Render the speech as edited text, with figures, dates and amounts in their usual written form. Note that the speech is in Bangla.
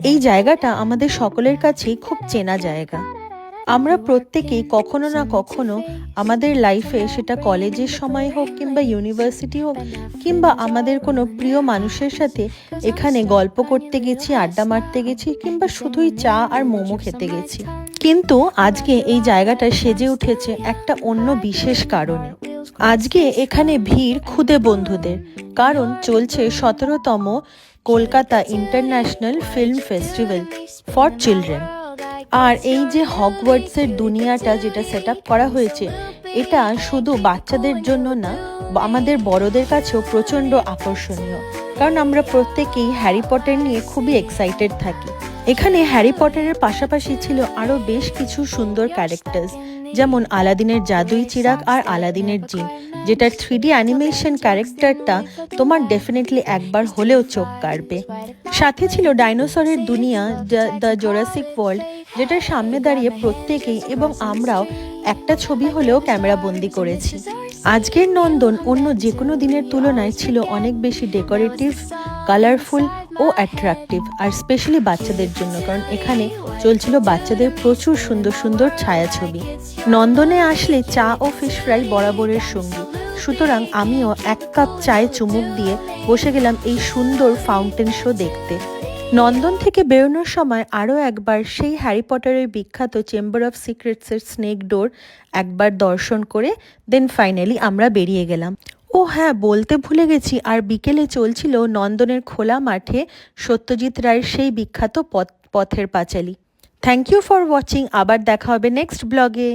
এই জায়গাটা আমাদের সকলের কাছেই খুব চেনা জায়গা। আমরা প্রত্যেকেই কখনো না কখনো আমাদের লাইফে, সেটা কলেজের সময় হোক কিংবা ইউনিভার্সিটি হোক কিংবা আমাদের কোনো প্রিয় মানুষের সাথে এখানে গল্প করতে গেছি, আড্ডা মারতে গেছি কিংবা শুধুই চা আর মোমো খেতে গেছি। কিন্তু আজকে এই জায়গাটা সেজে উঠেছে একটা অন্য বিশেষ কারণে। আজকে এখানে ভিড় খুদে বন্ধুদের, কারণ চলছে 17তম Kolkata international film festival for children. আর এই যে হগওয়ার্টসের দুনিয়াটা যেটা সেট আপ করা হয়েছে, এটা শুধু বাচ্চাদের জন্য না, আমাদের বড়দের কাছেও প্রচণ্ড আকর্ষণীয়, কারণ আমরা প্রত্যেকেই হ্যারি পটার নিয়ে খুবই এক্সাইটেড থাকি। এখানে হ্যারি পটারের পাশাপাশি ছিল আরও বেশ কিছু সুন্দর ক্যারেক্টার্স, যেমন আলাদিনের জাদুই চিরাগ আর আলাদিনের জিন, যেটার 3D অ্যানিমেশন ক্যারেক্টারটা তোমার ডেফিনেটলি একবার হলেও চোখ কাড়বে। সাথে ছিল ডাইনোসরের দুনিয়া, দ্য জোরাসিক ওয়ার্ল্ড, যেটার সামনে দাঁড়িয়ে প্রত্যেকেই এবং আমরাও একটা ছবি হলেও ক্যামেরা বন্দি করেছি। আজকের নন্দন অন্য যে কোনো দিনের তুলনায় ছিল অনেক বেশি ডেকোরেটিভ, কালারফুল ও অ্যাট্রাকটিভ, আর স্পেশালি বাচ্চাদের জন্য, কারণ এখানে চলছিল বাচ্চাদের প্রচুর সুন্দর সুন্দর ছায়াছবি। নন্দনে আসলে চা ও ফিশ ফ্রাই বরাবরের সঙ্গী, সুতরাং আমিও 1 কাপ চায়ে চুমুক দিয়ে বসে গেলাম এই সুন্দর ফাউন্টেন শো দেখতে। নন্দন থেকে বেরোনোর সময় আরও একবার সেই হ্যারি পটারের বিখ্যাত চেম্বার অফ সিক্রেটসের স্নেক ডোর একবার দর্শন করে দেন ফাইনালি আমরা বেরিয়ে গেলাম। ও হ্যাঁ, বলতে ভুলে গেছি, আর বিকেলে চলছিল নন্দনের খোলা মাঠে সত্যজিৎ রায়ের সেই বিখ্যাত Pather Panchali. Thank you for watching. আবার দেখা হবে নেক্সট ব্লগে।